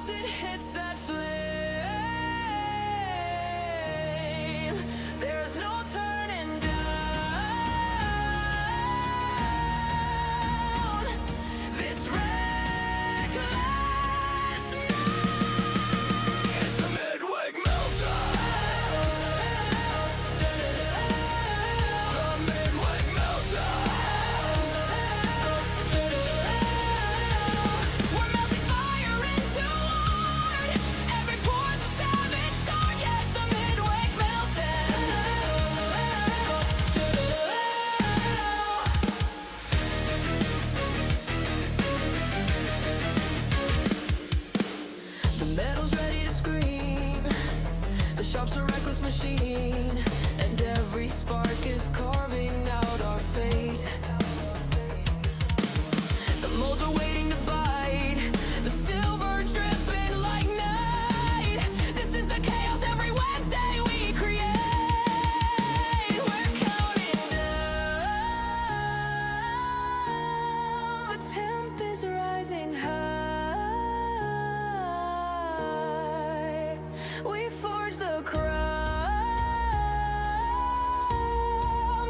once it hits that flame, there's no turning down. This reckless night, it's the Midweek Meltdown. The Midweek Meltdown. We're melting fire into art. Every pore's a savage start. Yeah, it's the Midweek meltdown. The metal's ready to scream. The shop's a reckless machine, and every spark is carving out our fate. The molds are waiting to bite, the silver dripping like night. This is the chaos every Wednesday we create. We're counting down. The temp is rising high. We forge the crown.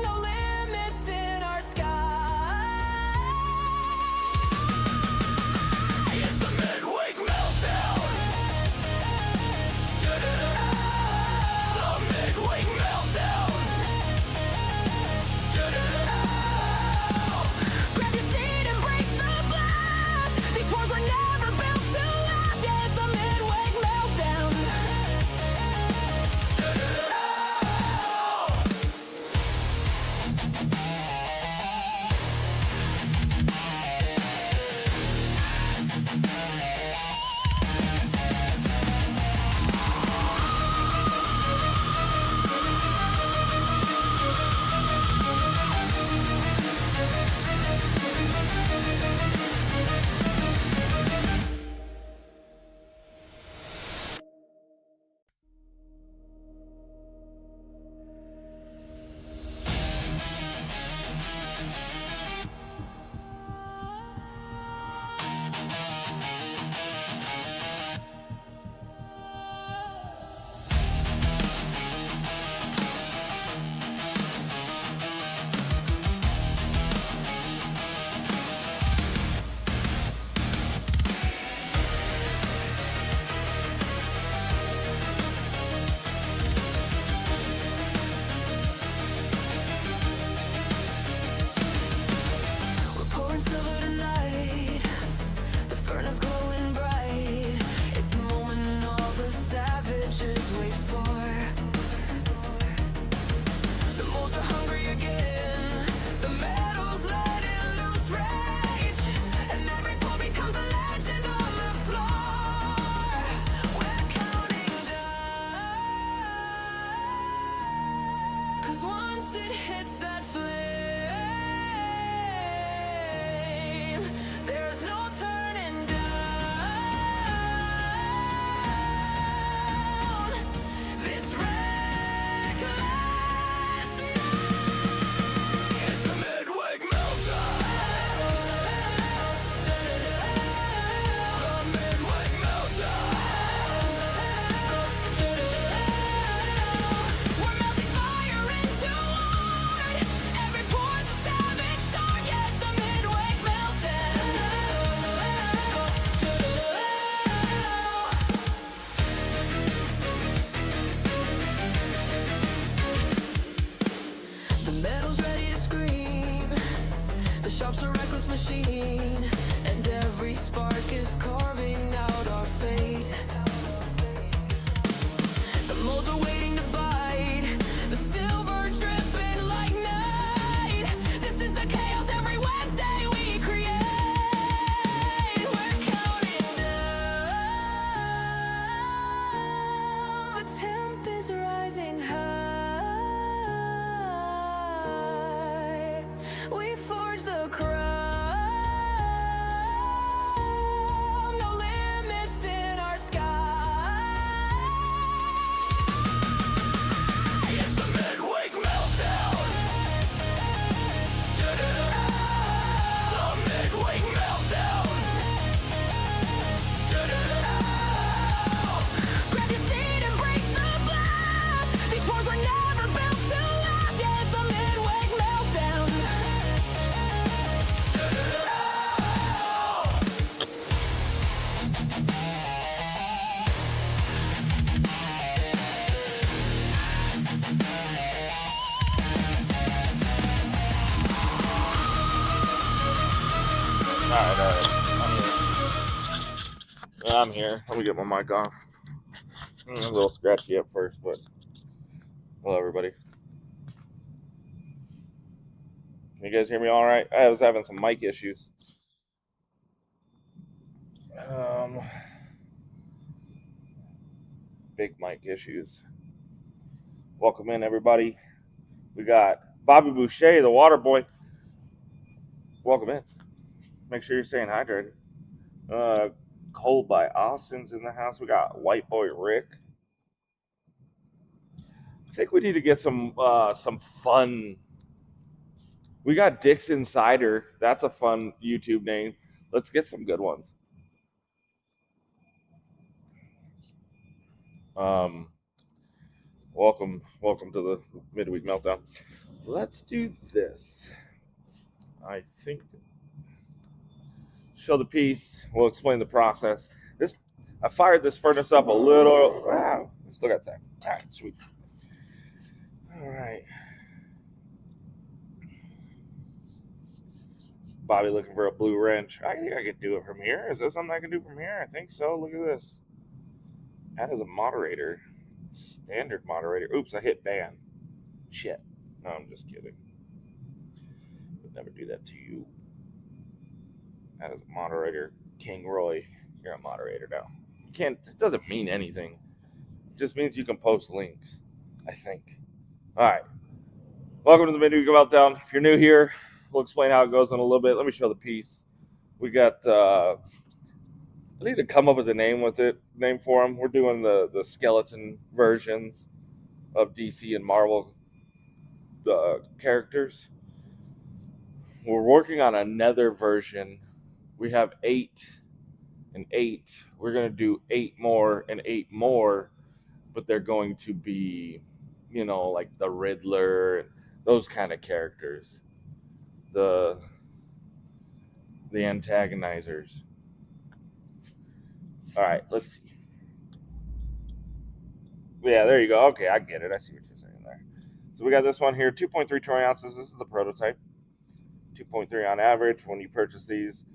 No limits in our sky. It's the Midweek Meltdown. The Midweek Meltdown. Grab your seat, embrace the blast. These pores were never built to last. Yeah, it's the Midweek Meltdown. We're pouring silver tonight. The furnace glowing bright. It's the moment all the savages wait for. The moles are hungry again. The metal's letting loose rage, and every pole becomes a legend on the floor. We're counting down, 'cause once it hits that flame, there's no turning down. This reckless night, it's the Midweek Meltdown. The Midweek Meltdown. We're melting fire into art. Every pore's a savage start. Yeah, it's the Midweek Meltdown. The metal's ready to scream. The shop's a reckless machine, and every spark is carving out our fate. The molds are waiting to bite, the silver dripping like night. This is the chaos every Wednesday we create. We're counting down. The temp is rising high. We forge the crown. No limits in our sky. I'm here. Let me get my mic off. A little scratchy at first, but hello, everybody. Can you guys hear me all right? I was having some mic issues. Big mic issues. Welcome in, everybody. We got Bobby Boucher, the water boy. Welcome in. Make sure you're staying hydrated. Cold by Austin's in the house. We got White Boy Rick. I think we need to get some fun. We got Dick's Insider. That's a fun YouTube name. Let's get some good ones. Welcome to the Midweek Meltdown. Let's do this. I think show the piece. We'll explain the process. I fired this furnace up a little. Wow, still got time. All right, sweet. All right. Bobby looking for a blue wrench. I think I could do it from here. Is that something I can do from here? I think so. Look at this. That is a moderator. Standard moderator. Oops, I hit ban. Shit. No, I'm just kidding. Would never do that to you. That is a moderator. King Roy, you're a moderator now. You can't. It doesn't mean anything. It just means you can post links, I think. All right. Welcome to the Midweek Meltdown. If you're new here, we'll explain how it goes in a little bit. Let me show the piece. We got. I need to come up with a name for them. We're doing the skeleton versions of DC and Marvel characters. We're working on another version. We have 8 and 8. We're going to do 8 more and 8 more, but they're going to be, like the Riddler, those kind of characters, the antagonizers. All right, let's see. Yeah, there you go. Okay, I get it. I see what you're saying there. So we got this one here, 2.3 troy ounces. This is the prototype. 2.3 on average when you purchase these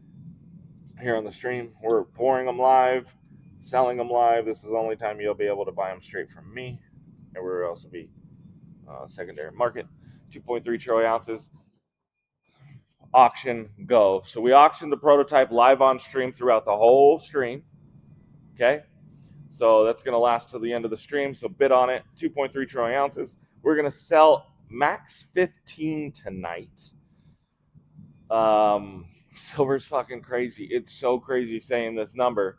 here on the stream. We're pouring them live, selling them live. This is the only time you'll be able to buy them straight from me. Everywhere else will be secondary market. 2.3 troy ounces. Auction, go. So we auctioned the prototype live on stream throughout the whole stream. Okay. So that's going to last till the end of the stream. So bid on it. 2.3 troy ounces. We're going to sell max 15 tonight. Silver's fucking crazy. It's so crazy saying this number,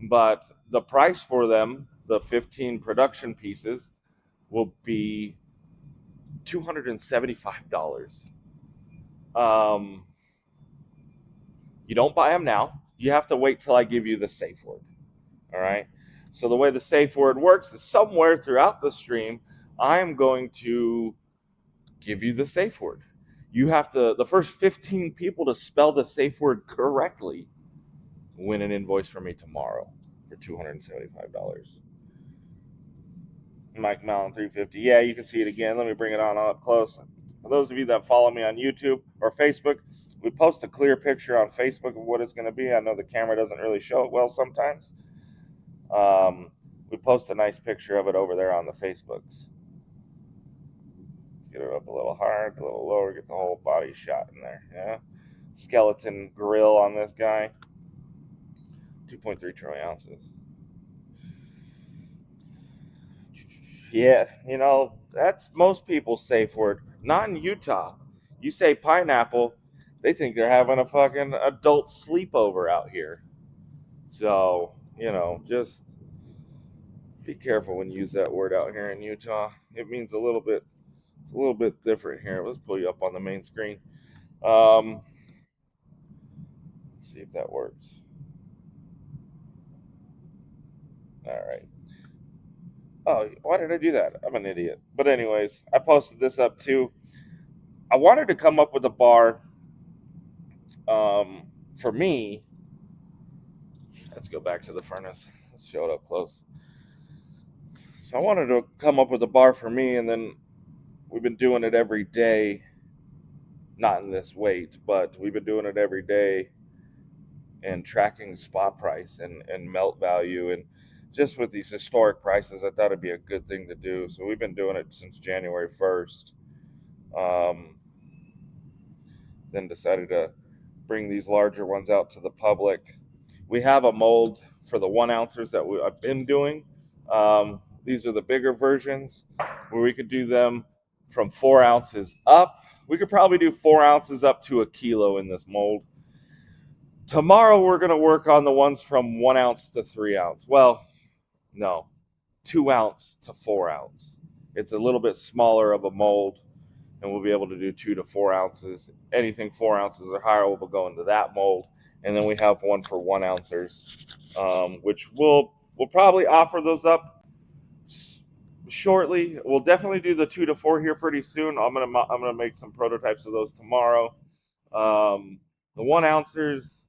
but the price for them, the 15 production pieces, will be $275. You don't buy them now. You have to wait till I give you the safe word. All right. So the way the safe word works is somewhere throughout the stream, I am going to give you the safe word. You have to, the first 15 people to spell the safe word correctly win an invoice from me tomorrow for $275. Mike Mellon 350. Yeah, you can see it again. Let me bring it on up close. For those of you that follow me on YouTube or Facebook, we post a clear picture on Facebook of what it's going to be. I know the camera doesn't really show it well sometimes. We post a nice picture of it over there on the Facebooks. Let's get it up a little higher, a little lower, get the whole body shot in there. Yeah. Skeleton grill on this guy. 2.3 troy ounces. Yeah, that's most people's safe word. Not in Utah. You say pineapple, they think they're having a fucking adult sleepover out here. So, just be careful when you use that word out here in Utah. It means it's a little bit different here. Let's pull you up on the main screen. See if that works. All right. Oh, why did I do that? I'm an idiot. But anyways, I posted this up too. I wanted to come up with a bar for me. Let's go back to the furnace. Let's show it up close. So I wanted to come up with a bar for me, and then we've been doing it every day. Not in this weight, but we've been doing it every day and tracking spot price and melt value. And just with these historic prices, I thought it'd be a good thing to do. So we've been doing it since January 1st. Then decided to bring these larger ones out to the public. We have a mold for the 1 ounces that I've been doing. These are the bigger versions where we could do them from 4 ounces up. We could probably do 4 ounces up to a kilo in this mold. Tomorrow we're going to work on the ones from 1 ounce to 3 ounce. Well, no, 2 ounce to 4 ounce. It's a little bit smaller of a mold, and we'll be able to do 2 to 4 ounces. Anything 4 ounces or higher will go into that mold. And then we have one for 1 ounces, which we'll probably offer those up shortly. We'll definitely do the 2 to 4 here pretty soon. I'm gonna make some prototypes of those tomorrow. The 1 ounces,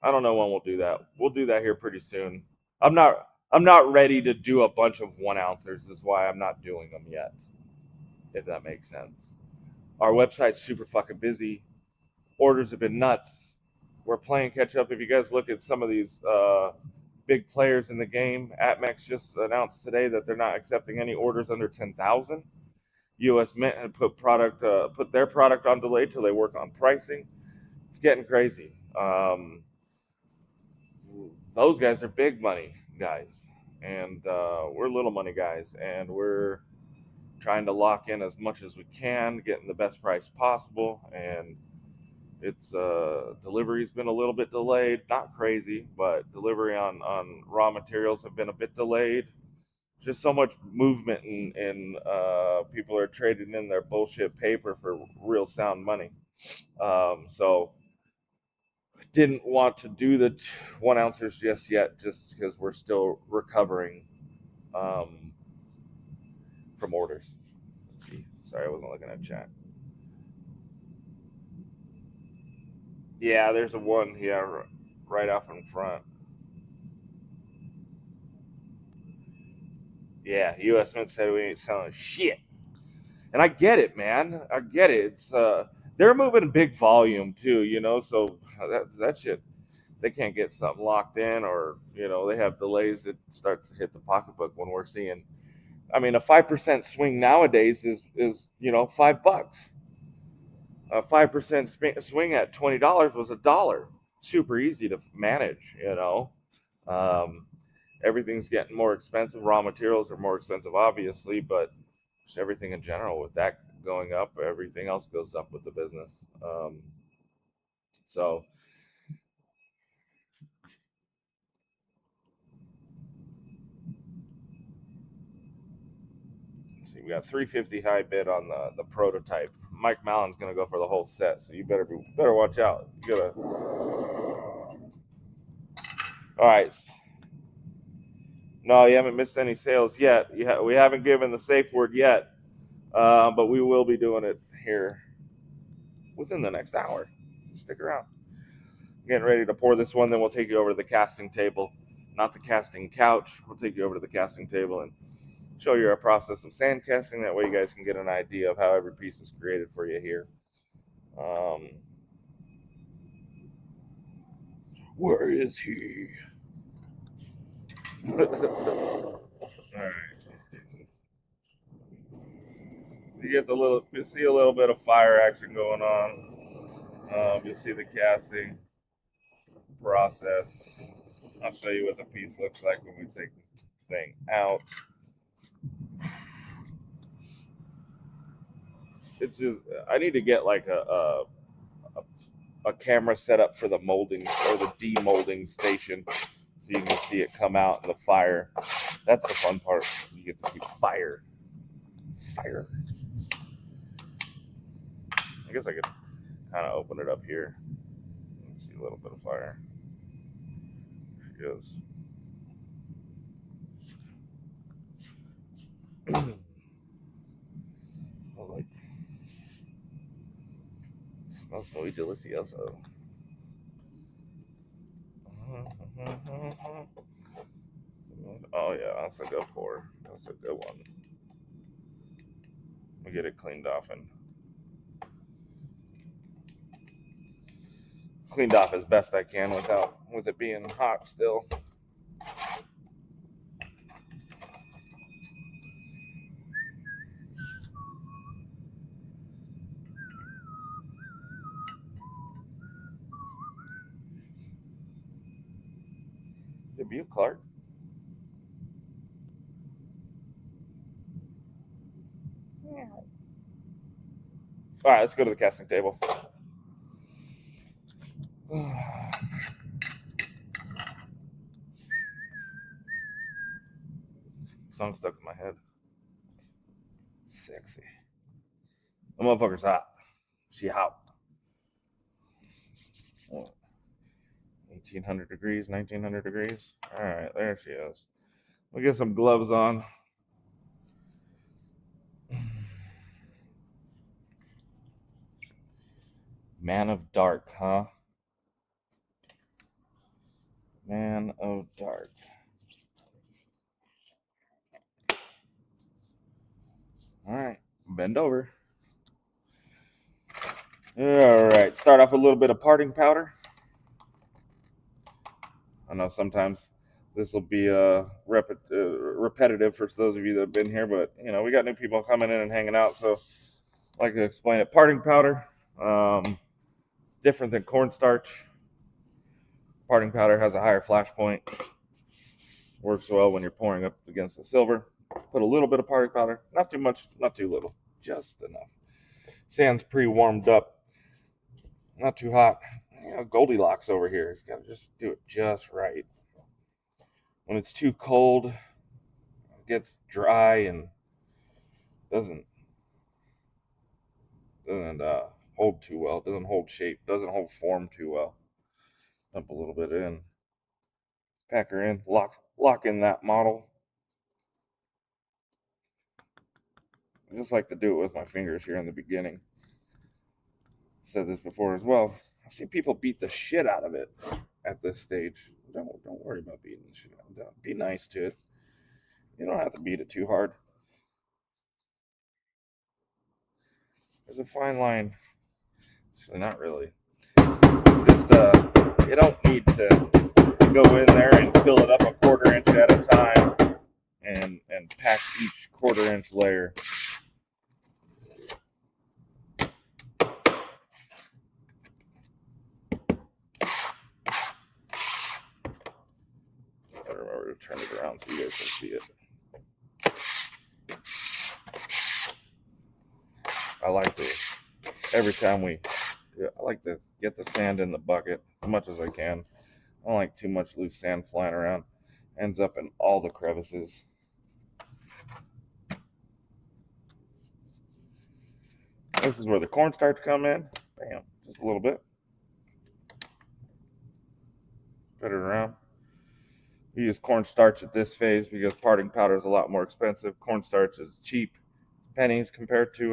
I don't know when we'll do that. We'll do that here pretty soon. I'm not ready to do a bunch of 1 ounces. This is why I'm not doing them yet, if that makes sense. Our website's super fucking busy. Orders have been nuts. We're playing catch up. If you guys look at some of these big players in the game, AtMex just announced today that they're not accepting any orders under 10,000. US Mint had put their product on delay till they work on pricing. It's getting crazy. Those guys are big money guys, and we're little money guys, and we're trying to lock in as much as we can, getting the best price possible. And it's delivery's been a little bit delayed, not crazy, but delivery on raw materials have been a bit delayed. Just so much movement, and people are trading in their bullshit paper for real sound money. So didn't want to do the 1 ounces just yet, just because we're still recovering from orders. Let's see. Sorry, I wasn't looking at chat. Yeah, there's a one. Yeah, right off in front. Yeah, U.S. Mint said we ain't selling shit, and I get it, man. I get it. It's they're moving big volume too, So that shit, they can't get something locked in, or they have delays. It starts to hit the pocketbook when we're seeing. I mean, a 5% swing nowadays is $5. A 5% swing at $20 was $1. Super easy to manage, Everything's getting more expensive. Raw materials are more expensive, obviously, but just everything in general, with that going up, everything else goes up with the business. So let's see, we got 350 high bid on the prototype. Mike Mallon's gonna go for the whole set, so you better watch out. You gotta. All right. No, you haven't missed any sales yet. We haven't given the safe word yet, but we will be doing it here within the next hour. Stick around. Getting ready to pour this one, then we'll take you over to the casting table, not the casting couch. We'll take you over to the casting table and show you our process of sand casting. That way you guys can get an idea of how every piece is created for you here. Where is he? All right, let's do this. You see a little bit of fire action going on. You see the casting process. I'll show you what the piece looks like when we take this thing out. It's just, I need to get like a camera set up for the molding or the demolding station, so you can see it come out in the fire. That's the fun part. You get to see fire. I guess I could kind of open it up here. See a little bit of fire. There it goes. Smells muy delicioso. Oh yeah, that's a good pour. That's a good one. Let me get it cleaned off and cleaned off as best I can with it being hot still. Did you, Clark? Yeah. All right, let's go to the casting table. Song stuck in my head. Sexy. The motherfucker's hot. She hot. 1800 degrees, 1900 degrees. All right, there she is. We'll get some gloves on. Man of Dark, huh? Man of Dark. All right, bend over. All right, start off with a little bit of parting powder. I know sometimes this will be repetitive for those of you that have been here, but you know we got new people coming in and hanging out, so I like to explain it. Parting powder, it's different than cornstarch. Parting powder has a higher flash point. Works well when you're pouring up against the silver. Put a little bit of parting powder, not too much, not too little, just enough. Sand's pre-warmed up, not too hot. You know, Goldilocks over here. You gotta just do it just right. When it's too cold, it gets dry and doesn't hold too well. It doesn't hold shape. Doesn't hold form too well. Dump a little bit in. Pack her in. Lock in that model. I just like to do it with my fingers here in the beginning. Said this before as well. I see people beat the shit out of it at this stage. Don't worry about beating the shit out of it. Be nice to it. You don't have to beat it too hard. There's a fine line. Actually, not really. Just you don't need to go in there and fill it up a 1/4 inch at a time and pack each 1/4 inch layer. I remember to turn it around so you guys can see it. I like to, every time I like to get the sand in the bucket as much as I can. I don't like too much loose sand flying around. Ends up in all the crevices. This is where the cornstarch come in. Bam, just a little bit. Spread it around. We use cornstarch at this phase because parting powder is a lot more expensive. Cornstarch is cheap, pennies compared to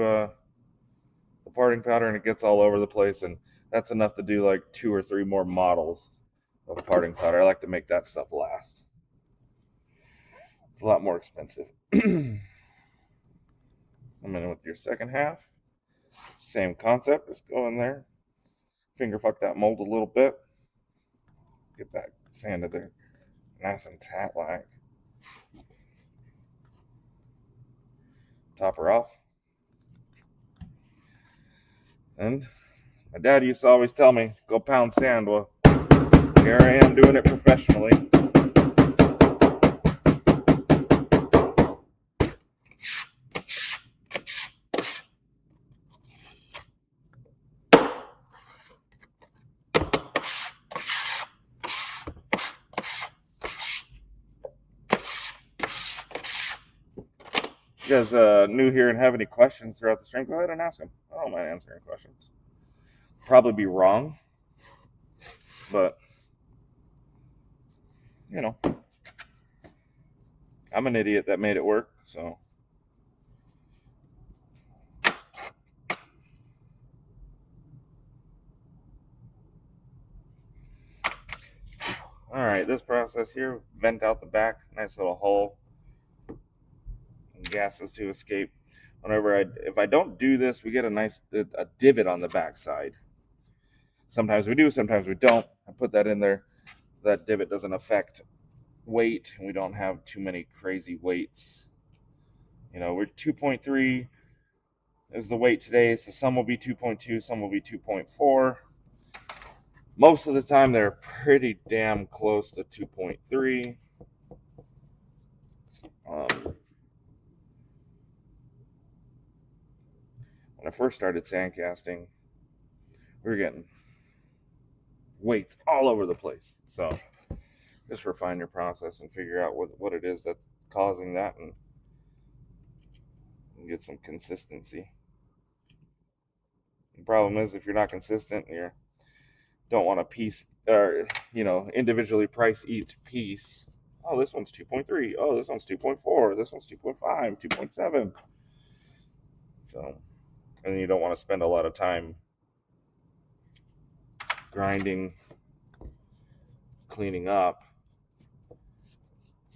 the parting powder, and it gets all over the place, and that's enough to do like 2 or 3 more models of parting powder. I like to make that stuff last. It's a lot more expensive. I'm in with your second half. Same concept. Just go in there, finger fuck that mold a little bit, get that sand in there nice and tight like. Top her off. And my dad used to always tell me, go pound sand. Well, here I am doing it professionally. You guys new here and have any questions throughout the stream, go ahead and ask them. I don't mind answering questions. Probably be wrong, but you know, I'm an idiot that made it work, so. All right, this process here, vent out the back, nice little hole, and gases to escape. If I don't do this, we get a nice a divot on the back side. Sometimes we do, sometimes we don't. I put that in there. That divot doesn't affect weight, and we don't have too many crazy weights. We're 2.3 is the weight today, so some will be 2.2, some will be 2.4. Most of the time, they're pretty damn close to 2.3. When I first started sandcasting, we were getting weights all over the place. So just refine your process and figure out what it is that's causing that, and get some consistency. The problem is, if you're not consistent, you don't want to piece or individually price each piece. Oh, this one's 2.3. Oh, this one's 2.4. This one's 2.5, 2.7. So, and you don't want to spend a lot of time grinding, cleaning up.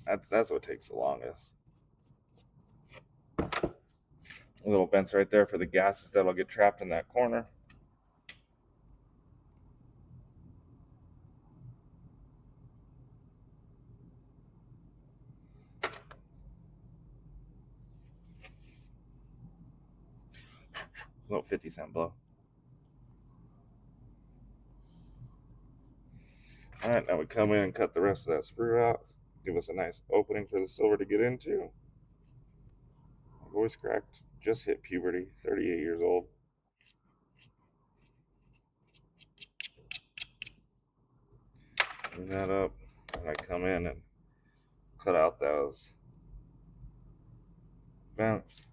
That's what takes the longest. Little vents right there for the gases that'll get trapped in that corner. Little 50-cent blow. All right, now we come in and cut the rest of that sprue out. Give us a nice opening for the silver to get into. My voice cracked. Just hit puberty. 38 years old. Clean that up. And I come in and cut out those vents.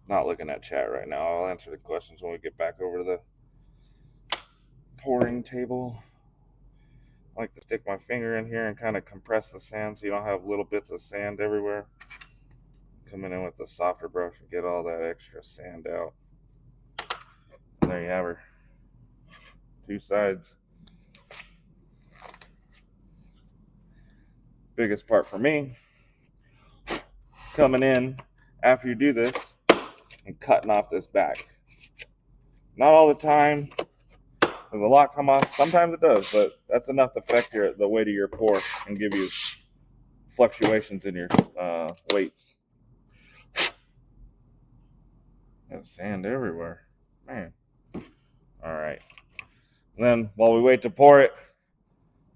Not looking at chat right now. I'll answer the questions when we get back over to the pouring table. I like to stick my finger in here and kind of compress the sand so you don't have little bits of sand everywhere. Coming in with the softer brush and get all that extra sand out. And there you have her. Two sides. Biggest part for me, coming in after you do this and cutting off this back. Not all the time. Does a lot come off? Sometimes it does, but that's enough to affect the weight of your pour and give you fluctuations in your weights. There's sand everywhere, man. All right. And then while we wait to pour it,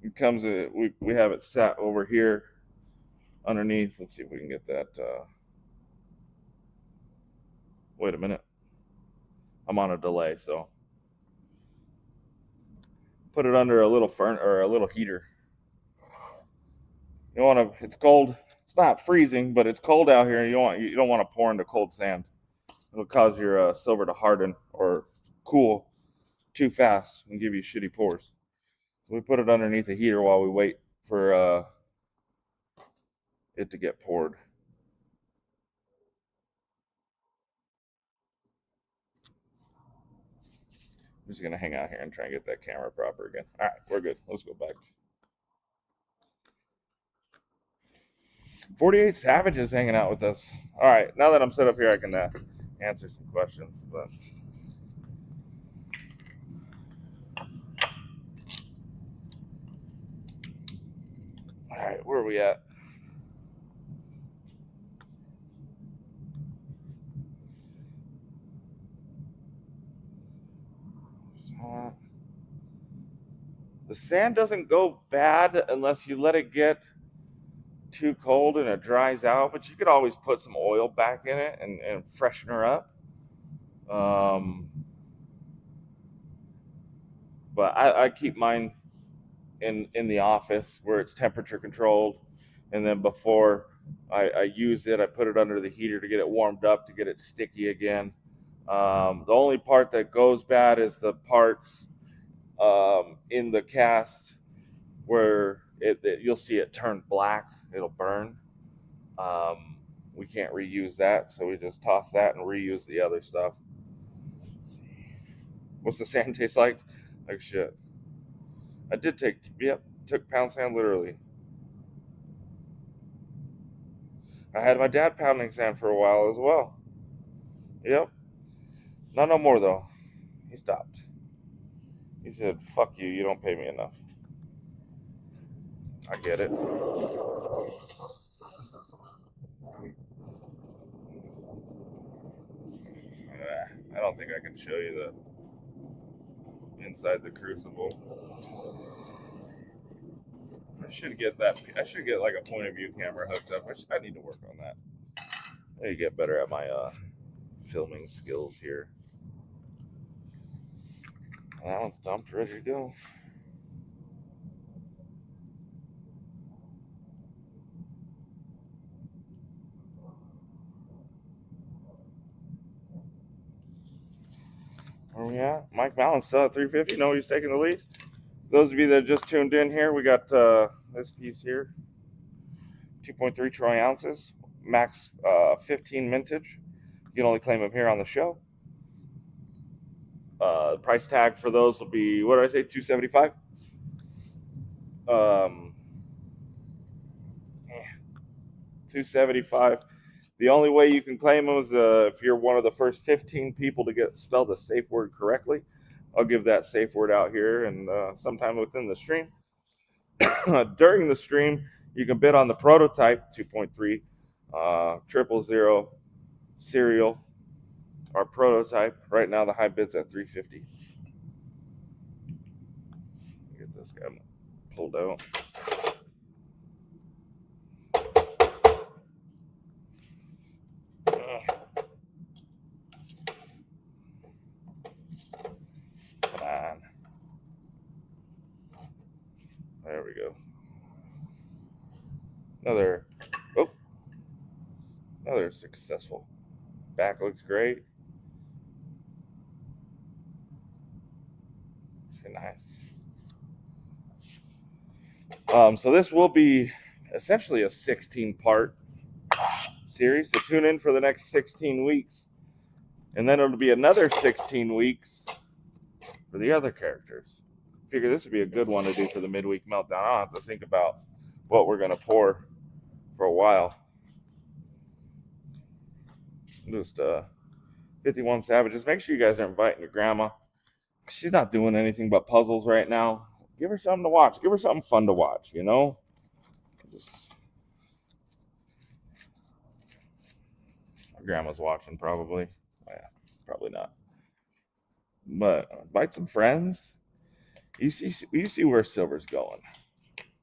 we have it sat over here underneath. Let's see if we can get that. Wait a minute. I'm on a delay, so put it under a little a little heater. You want to. It's cold. It's not freezing, but it's cold out here. You don't want to pour into cold sand. It'll cause your silver to harden or cool too fast and give you shitty pours. So we put it underneath a heater while we wait for it to get poured. I'm just gonna hang out here and try and get that camera proper again. All right, we're good. Let's go back. 48 Savages hanging out with us. All right, now that I'm set up here, I can answer some questions. But all right, where are we at? The sand doesn't go bad unless you let it get too cold and it dries out, but you could always put some oil back in it and freshen her up. But I keep mine in the office where it's temperature controlled, and then before I use it, I put it under the heater to get it warmed up to get it sticky again. The only part that goes bad is the parts in the cast where you'll see it turn black. It'll burn. We can't reuse that, so we just toss that and reuse the other stuff. Let's see. What's the sand taste like? Like shit. I did took pound sand literally. I had my dad pounding sand for a while as well. Yep. Not no more though. He stopped. He said, "Fuck you. You don't pay me enough." I get it. I don't think I can show you the inside the crucible. I should get that. I should get like a point of view camera hooked up. I need to work on that. I need to get better at my filming skills here. That one's dumped, ready to go. Oh yeah, Mike Mallon's still at 350. No, he's taking the lead. Those of you that just tuned in here, we got this piece here, 2.3 troy ounces, max 15 mintage. You can only claim them here on the show. Price tag for those will be, what did I say, $275. 275. The only way you can claim them is if you're one of the first 15 people to get spelled the safe word correctly. I'll give that safe word out here and sometime within the stream. During the stream, you can bid on the prototype 2.3 000 serial. Our prototype right now, the high bid's at 350. Get this guy pulled out. Come on. There we go. Another successful. Back looks great. Nice. So this will be essentially a 16-part series. So tune in for the next 16 weeks. And then it'll be another 16 weeks for the other characters. Figure this would be a good one to do for the Midweek Meltdown. I don't have to think about what we're going to pour for a while. Just 51 Savages. Make sure you guys are inviting your grandma. She's not doing anything but puzzles right now. Give her something to watch. Give her something fun to watch, you know? My grandma's watching probably. Yeah, probably not. But invite some friends. You see where silver's going.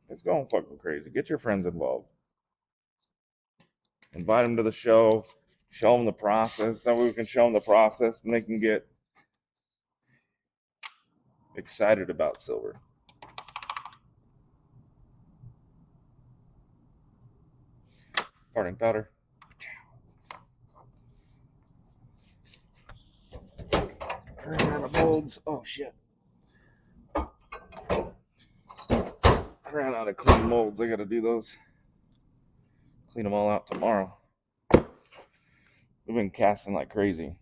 It's going fucking crazy. Get your friends involved. Invite them to the show. Show them the process. That way we can show them the process and they can get excited about silver. Parting powder. Ran out of molds. Oh shit. I ran out of clean molds. I gotta do those. Clean them all out tomorrow. We've been casting like crazy.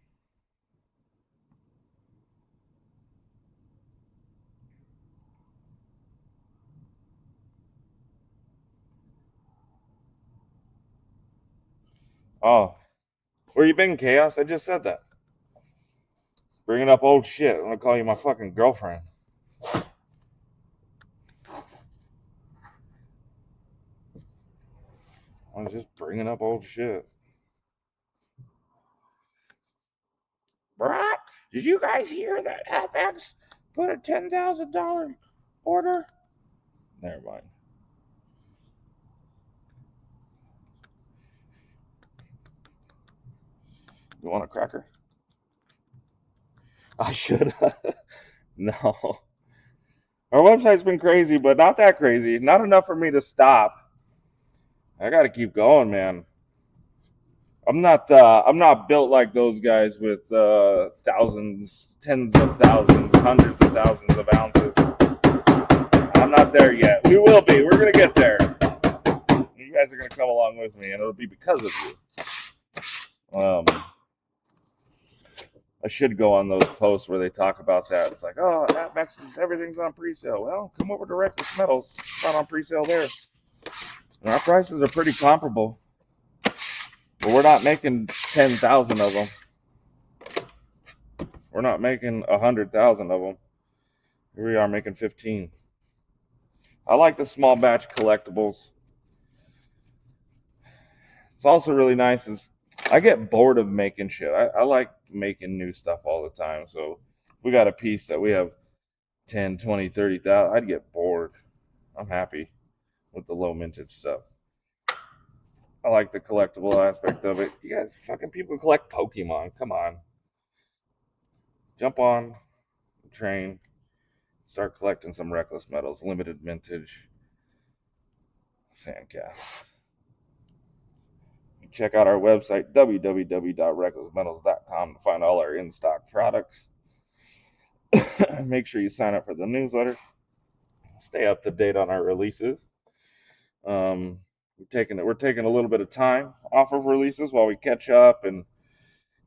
Oh, where you been, Chaos? I just said that. Bringing up old shit. I'm gonna call you my fucking girlfriend. I was just bringing up old shit. Brock, did you guys hear that FX put a $10,000 order? Never mind. You want a cracker? I should. No. Our website's been crazy, but not that crazy. Not enough for me to stop. I gotta keep going, man. I'm not built like those guys with thousands, tens of thousands, hundreds of thousands of ounces. I'm not there yet. We will be. We're gonna get there. You guys are gonna come along with me, and it'll be because of you. I should go on those posts where they talk about that. It's like, oh, AppMex, everything's on pre-sale. Well, come over to Reckless Metals. It's not on pre-sale there. And our prices are pretty comparable. But we're not making 10,000 of them. We're not making 100,000 of them. Here we are making 15. I like the small batch collectibles. It's also really nice is I get bored of making shit. I like making new stuff all the time. So if we got a piece that we have 10, 20, 30,000, I'd get bored. I'm happy with the low mintage stuff. I like the collectible aspect of it. You guys fucking people collect Pokemon. Come on. Jump on the train. Start collecting some Reckless Metals. Limited vintage Sandcast. Check out our website, www.recklessmetals.com, to find all our in-stock products. Make sure you sign up for the newsletter. Stay up to date on our releases. We're taking a little bit of time off of releases while we catch up and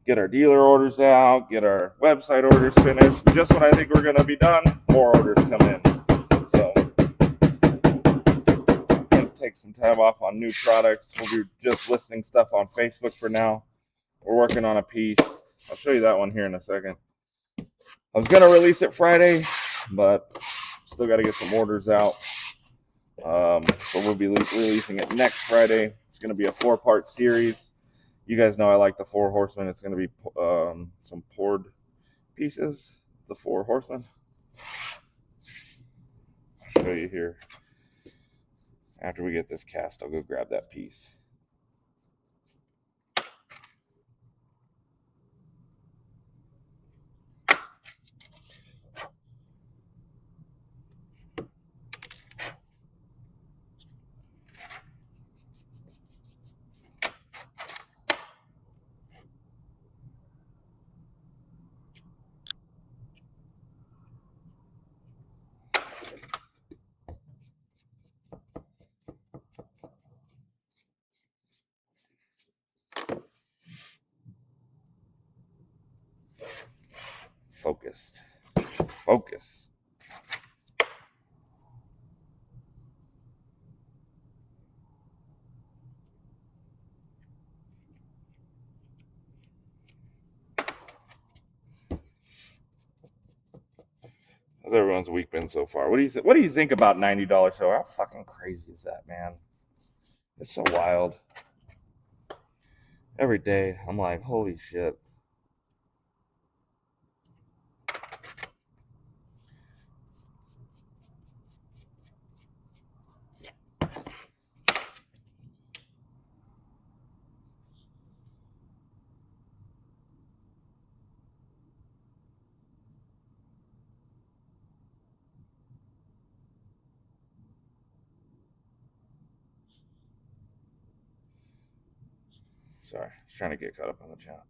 get our dealer orders out, get our website orders finished. Just when I think we're going to be done, more orders come in. So I'm going to take some time off on new products. We'll be just listing stuff on Facebook for now. We're working on a piece. I'll show you that one here in a second. I was going to release it Friday, but still got to get some orders out. So we'll be releasing it next Friday. It's going to be a 4-part series. You guys know I like the 4 Horsemen. It's going to be some poured pieces, the 4 Horsemen. I'll show you here. After we get this cast, I'll go grab that piece. Focused. Focus. How's everyone's week been so far? What do you think about $90 show? How fucking crazy is that, man? It's so wild. Every day I'm like, holy shit. Sorry, I was trying to get caught up on the chat.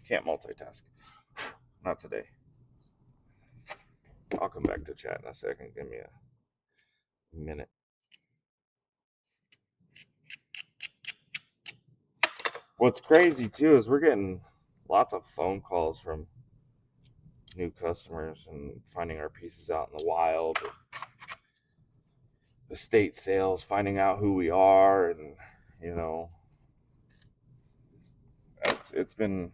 Can't multitask. Not today. I'll come back to chat in a second. Give me a minute. What's crazy too is we're getting lots of phone calls from new customers and finding our pieces out in the wild. Estate sales, finding out who we are, and it's been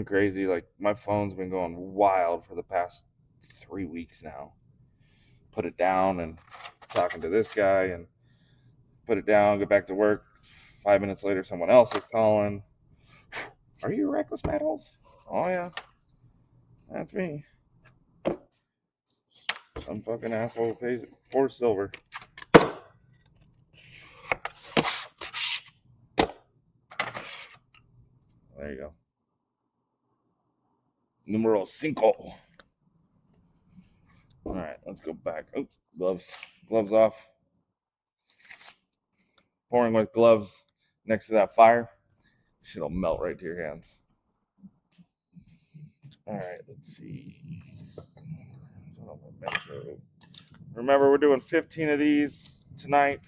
crazy. Like my phone's been going wild for the past 3 weeks now. Put it down and talking to this guy, and put it down, get back to work. 5 minutes later, someone else is calling. Are you Reckless Metals? Oh yeah, that's me. Some fucking asshole pays for silver. There you go. Numero 5. All right, let's go back. Oh, gloves off. Pouring with gloves next to that fire. Shit'll melt right to your hands. All right, let's see. Remember, we're doing 15 of these tonight.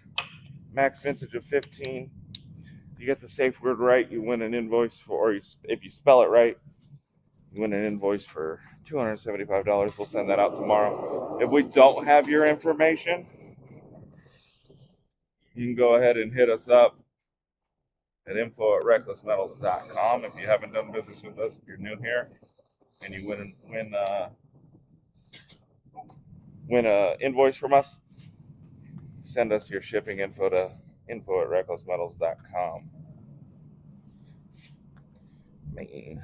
Max vintage of 15. If you get the safe word right, you win an invoice for, or if you spell it right, You win an invoice for $275. We'll send that out tomorrow. If we don't have your information, you can go ahead and hit us up at info@recklessmetals.com. If you haven't done business with us, if you're new here and you win a invoice from us, send us your shipping info to info@recklessmetals.com. Man.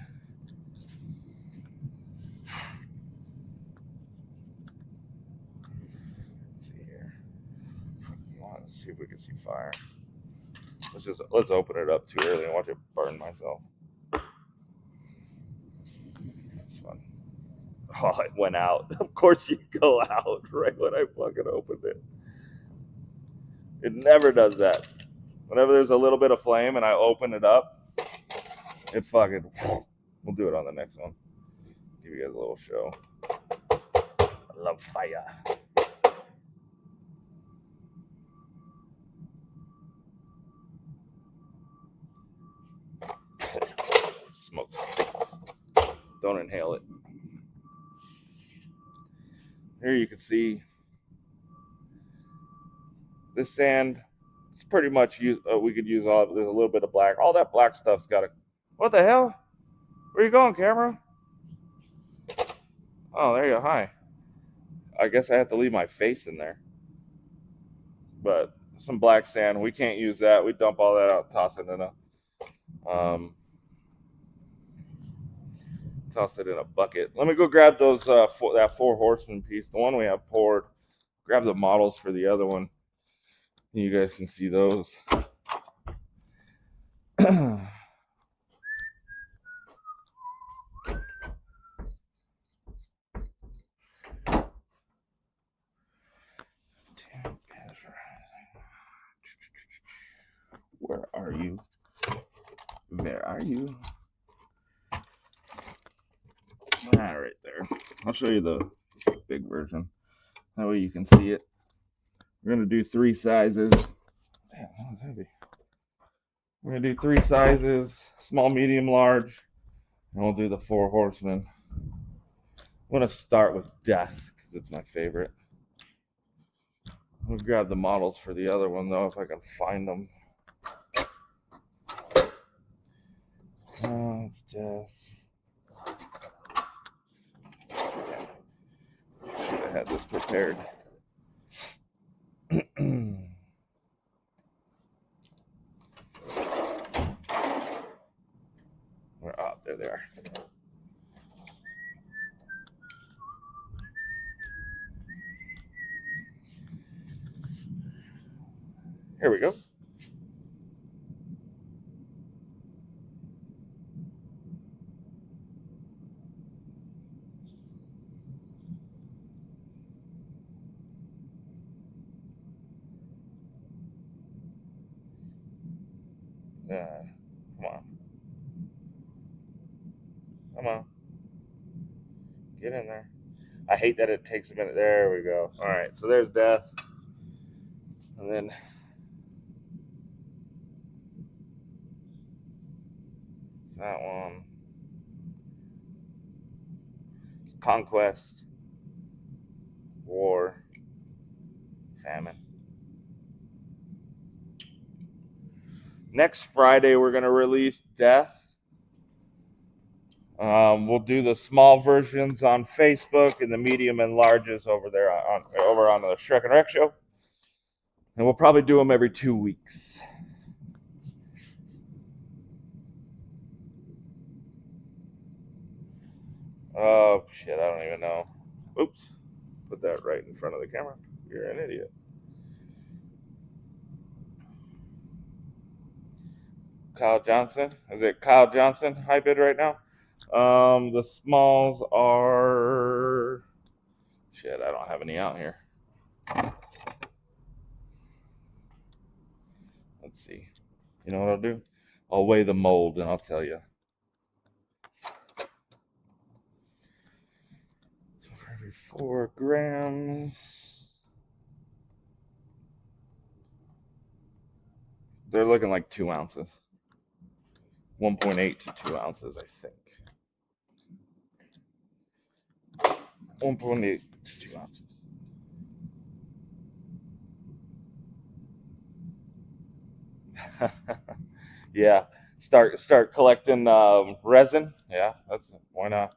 Let's see here. Let's see if we can see fire. Let's open it up too early and watch it burn myself. That's fun. Oh, it went out. Of course you go out right when I fucking opened it. It never does that. Whenever there's a little bit of flame and I open it up, it fucking... We'll do it on the next one. Give you guys a little show. I love fire. Smoke stinks. Don't inhale it. Here you can see this sand. It's pretty much we could use all. There's a little bit of black. All that black stuff's got to. What the hell? Where you going, camera? Oh, there you go. Hi. I guess I have to leave my face in there. But some black sand. We can't use that. We dump all that out, toss it in a bucket. Let me go grab those that Four Horsemen piece. The one we have poured. Grab the models for the other one. You guys can see those. Where are you? Where are you? Right there. I'll show you the big version. That way you can see it. We're going to do 3 sizes. Damn, that was heavy. We're going to do 3 sizes, small, medium, large. And we'll do the Four Horsemen. I'm going to start with Death because it's my favorite. I'll grab the models for the other one though if I can find them. Oh, it's Death. Should have had this prepared. There they are. Here we go. Come on. Come on. Get in there. I hate that it takes a minute. There we go. All right, so there's Death. And then that one. Conquest. War. Famine. Next Friday, we're going to release Death. We'll do the small versions on Facebook and the medium and larges over there over on the Shrek and Rec show. And we'll probably do them every 2 weeks. Oh, shit, I don't even know. Oops. Put that right in front of the camera. You're an idiot. Kyle Johnson. Is it Kyle Johnson high bid right now? The smalls are... Shit, I don't have any out here. Let's see. You know what I'll do? I'll weigh the mold and I'll tell you. So for every 4 grams, they're looking like 2 ounces. 1.8 to 2 ounces, I think. 1.8 to 2 ounces. Yeah, start collecting resin. Yeah, that's why not.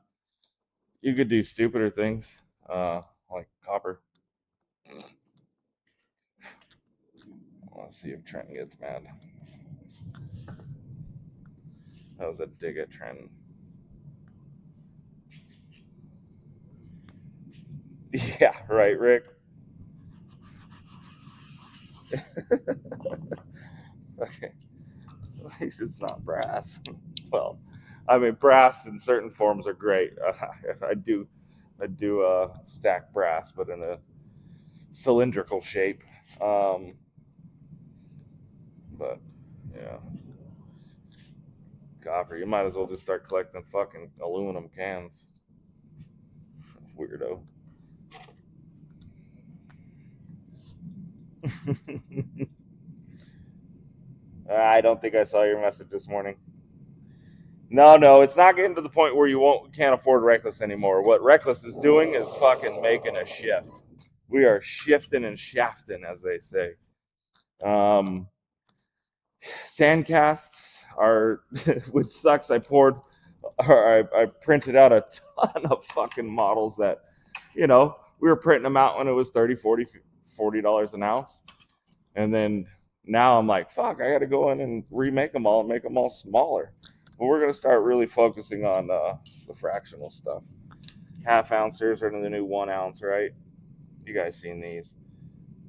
You could do stupider things, like copper. Let's see if Trent gets mad. That was a dig at Trent. Yeah, right, Rick. Okay, at least it's not brass. Well, I mean, brass in certain forms are great. I do stack brass, but in a cylindrical shape. Um, but yeah, copper. You might as well just start collecting fucking aluminum cans. Weirdo. I don't think I saw your message this morning. No, it's not getting to the point where can't afford Reckless anymore. What Reckless is doing is fucking making a shift. We are shifting and shafting, as they say. Um, Sandcasts are, which sucks. I printed out a ton of fucking models that, we were printing them out when it was 30, 40, $40 an ounce. And then now I'm like, fuck, I got to go in and remake them all and make them all smaller. But we're going to start really focusing on the fractional stuff. Half ouncers are the new 1 ounce, right? You guys seen these?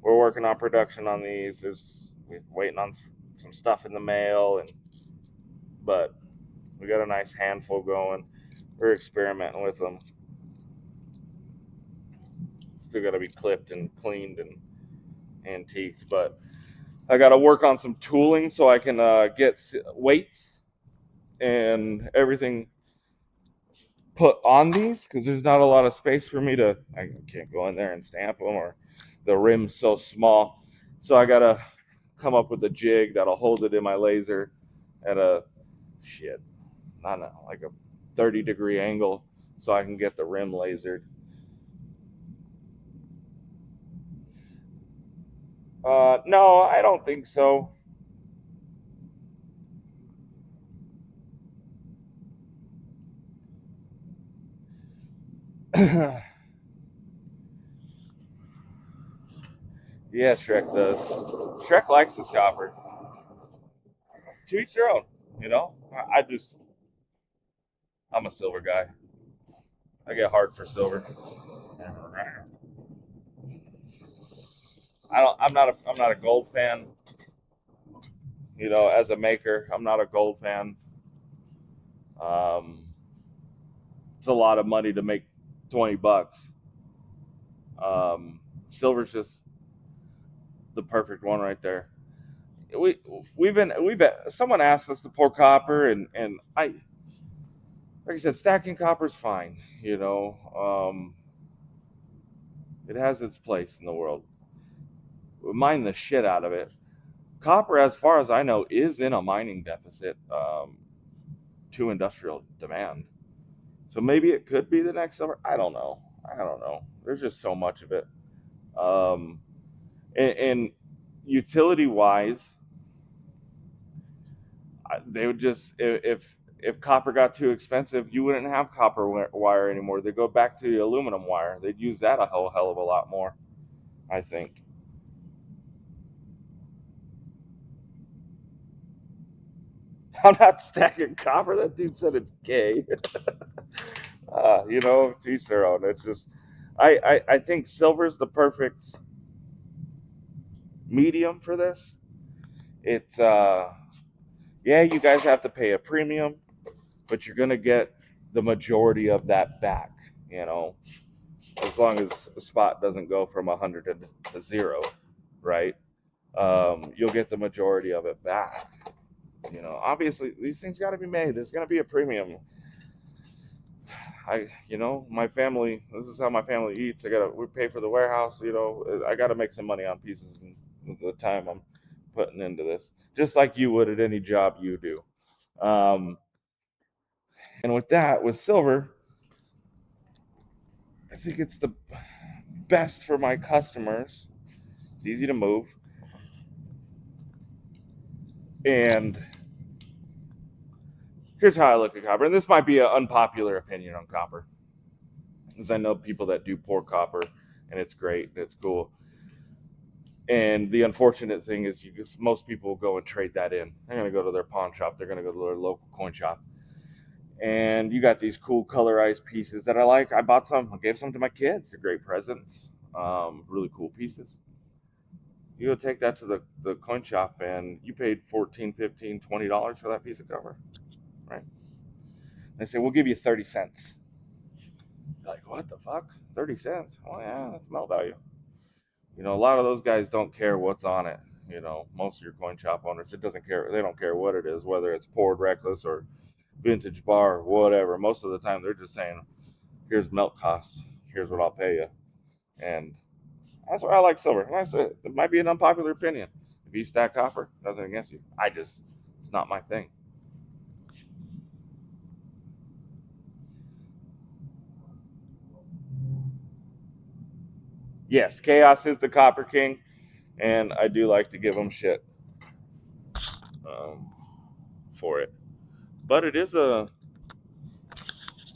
We're working on production on these. We're waiting on some stuff in the mail, but we got a nice handful going. We're experimenting with them. Still got to be clipped and cleaned and antiqued, but I got to work on some tooling so I can get weights and everything put on these, because there's not a lot of space for me I can't go in there and stamp them, or the rim's so small. So I got to come up with a jig that'll hold it in my laser at like a 30-degree angle, so I can get the rim lasered. No, I don't think so. Yeah, Shrek does. Shrek likes his copper. To each their own, you know. I'm a silver guy. I get hard for silver. I'm not a gold fan. As a maker, I'm not a gold fan. Um, it's a lot of money to make $20. Silver's just the perfect one right there. We we've someone asked us to pour copper, and like I said, stacking copper is fine. It has its place in the world. We mine the shit out of it. Copper, as far as I know, is in a mining deficit to industrial demand. So maybe it could be the next summer. I don't know. There's just so much of it. Um, and utility wise, they would just, if copper got too expensive, you wouldn't have copper wire anymore. They'd go back to the aluminum wire. They'd use that a hell of a lot more, I think. I'm not stacking copper. That dude said it's gay. To each their own. It's just, I think silver's the perfect medium for this. It's, yeah, you guys have to pay a premium, but you're gonna get the majority of that back. As long as the spot doesn't go from 100 to 0, right? You'll get the majority of it back. Obviously these things got to be made. There's gonna be a premium. My family. This is how my family eats. We pay for the warehouse. I gotta make some money on pieces and the time I'm putting into this, just like you would at any job you do. And with silver, think it's the best for my customers. It's easy to move. And here's how I look at copper. And this might be an unpopular opinion on copper, because I know people that do pour copper, and it's great, it's cool. And the unfortunate thing is, most people will go and trade that in. They're going to go to their pawn shop. They're going to go to their local coin shop. And you got these cool colorized pieces that I like. I bought some. I gave some to my kids. They're great presents. Really cool pieces. You go take that to the coin shop, and you paid $14, $15, $20 for that piece of copper, right? They say, we'll give you 30 cents. You're like, what the fuck? 30 cents? Oh, yeah, that's melt value. A lot of those guys don't care what's on it. Most of your coin shop owners, it doesn't care. They don't care what it is, whether it's poured reckless or vintage bar or whatever. Most of the time, they're just saying, here's melt costs. Here's what I'll pay you. And that's why I like silver. And I said, it might be an unpopular opinion. If you stack copper, nothing against you. It's not my thing. Yes, Chaos is the Copper King, and I do like to give him shit for it. But it is a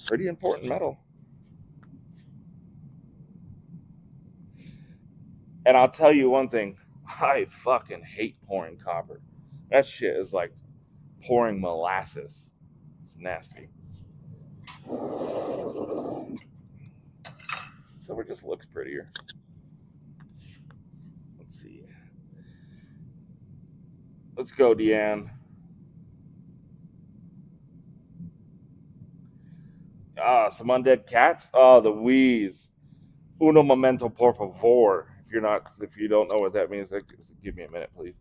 pretty important metal. And I'll tell you one thing, I fucking hate pouring copper. That shit is like pouring molasses. It's nasty. Silver just looks prettier. Let's see. Let's go, Deanne. Some undead cats. Oh, the wheeze. Uno momento, por favor. If you don't know what that means, give me a minute, please.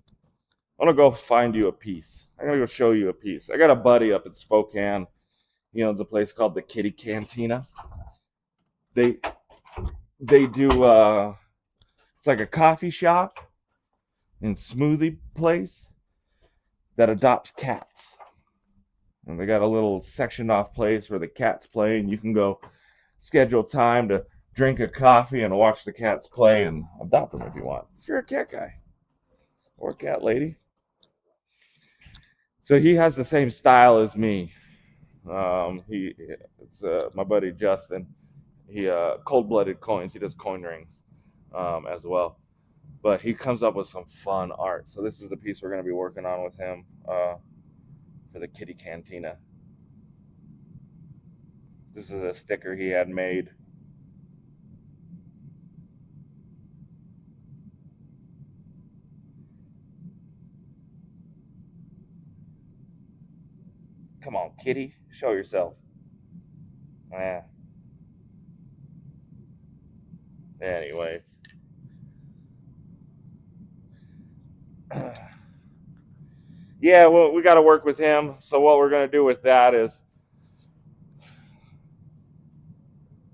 I'm gonna go find you a piece. I'm gonna go show you a piece. I got a buddy up in Spokane. It's a place called the Kitty Cantina. They do. It's like a coffee shop and smoothie place that adopts cats. And they got a little sectioned off place where the cats play, and you can go schedule time to drink a coffee and watch the cats play and adopt them if you want. If you're a cat guy or a cat lady. So he has the same style as me. It's my buddy Justin. He cold-blooded coins. He does coin rings as well. But he comes up with some fun art. So this is the piece we're going to be working on with him for the Kitty Cantina. This is a sticker he had made. Come on, Kitty, show yourself. Anyways. Yeah, well, we got to work with him. So what we're going to do with that is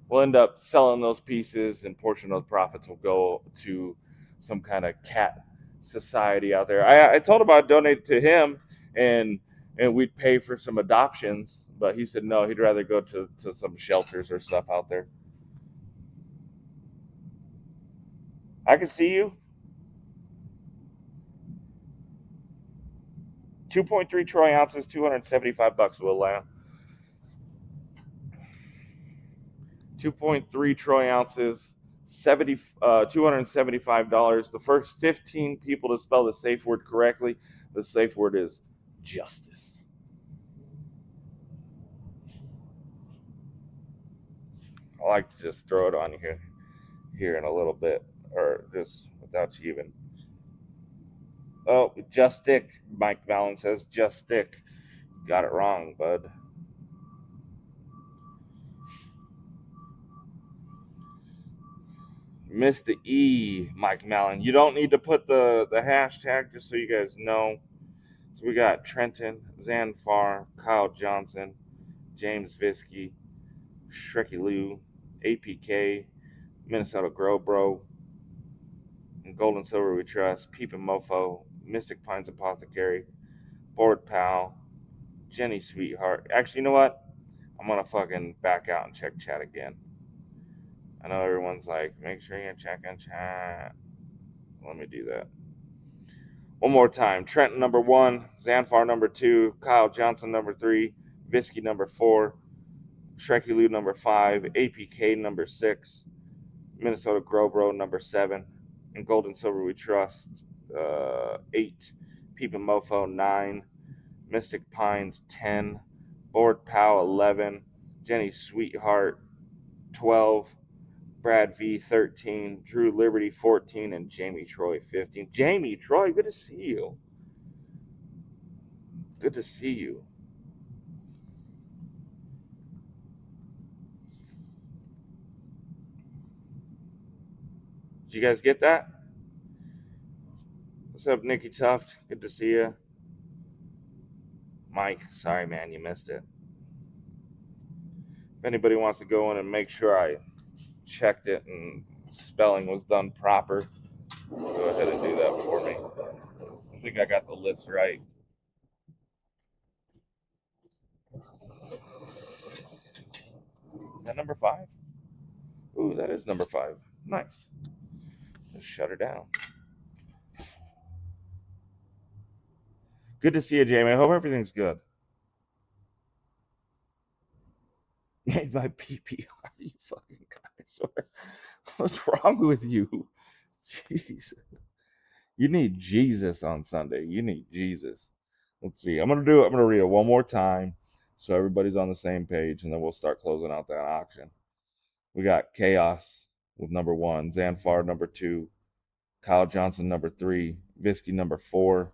we'll end up selling those pieces, and portion of the profits will go to some kind of cat society out there. I told him I'd donate to him, and we'd pay for some adoptions, but he said no, he'd rather go to some shelters or stuff out there. I can see you. 2.3 troy ounces, $275 will land. 2.3 troy ounces, $275. The first 15 people to spell the safe word correctly, the safe word is justice. I like to just throw it on here in a little bit, or just without you even. Oh, just stick. Mike Valen says just stick. Got it wrong, bud. Missed the E, Mike Mallon. You don't need to put the hashtag, just so you guys know. So we got Trenton, Zanfar, Kyle Johnson, James Visky, Shreky Lou, APK, Minnesota Grow Bro, and Gold and Silver We Trust, Peep and Mofo, Mystic Pines Apothecary, Board Pal, Jenny Sweetheart. Actually, you know what? I'm going to fucking back out and check chat again. I know everyone's like, make sure you check in chat. Let me do that. One more time. Trenton number 1, Zanfar number 2, Kyle Johnson number 3, Visky number 4, Shreky Lou number 5, APK number 6, Minnesota Grobro number 7, and Gold and Silver We Trust 8, Peep and Mofo 9, Mystic Pines 10, Board Pow 11, Jenny Sweetheart 12, Brad V 13, Drew Liberty 14, and Jamie Troy 15. Jamie Troy, good to see you. Good to see you. Did you guys get that? What's up, Nikki Tuft? Good to see you. Mike, sorry, man, you missed it. If anybody wants to go in and make sure I checked it and spelling was done proper, go ahead and do that for me. I think I got the list right. Is that number 5? Ooh, that is number 5. Nice. Just shut her down. Good to see you, Jamie. I hope everything's good. Made my PPR, you fucking guys. What's wrong with you? Jeez. You need Jesus on Sunday. You need Jesus. Let's see. I'm gonna read it one more time so everybody's on the same page, and then we'll start closing out that auction. We got Chaos with number 1, Zanfar number 2, Kyle Johnson number 3, Visky number 4,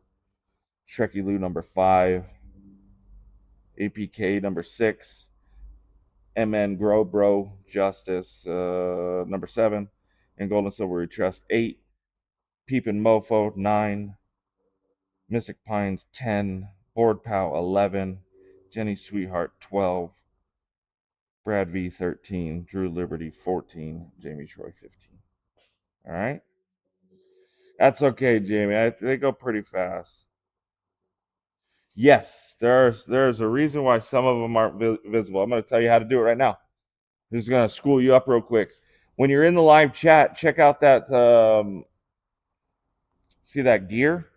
Shreky Lou number 5, APK number 6, MN Grow Bro Justice number 7, and Golden Silver We Trust 8, Peepin' Mofo 9, Mystic Pines 10, Board Pow 11, Jenny Sweetheart 12, Brad V 13, Drew Liberty 14, Jamie Troy 15. All right? That's okay, Jamie. They go pretty fast. Yes, there's a reason why some of them aren't visible. I'm going to tell you how to do it right now. This is going to school you up real quick. When you're in the live chat, check out that, see that gear?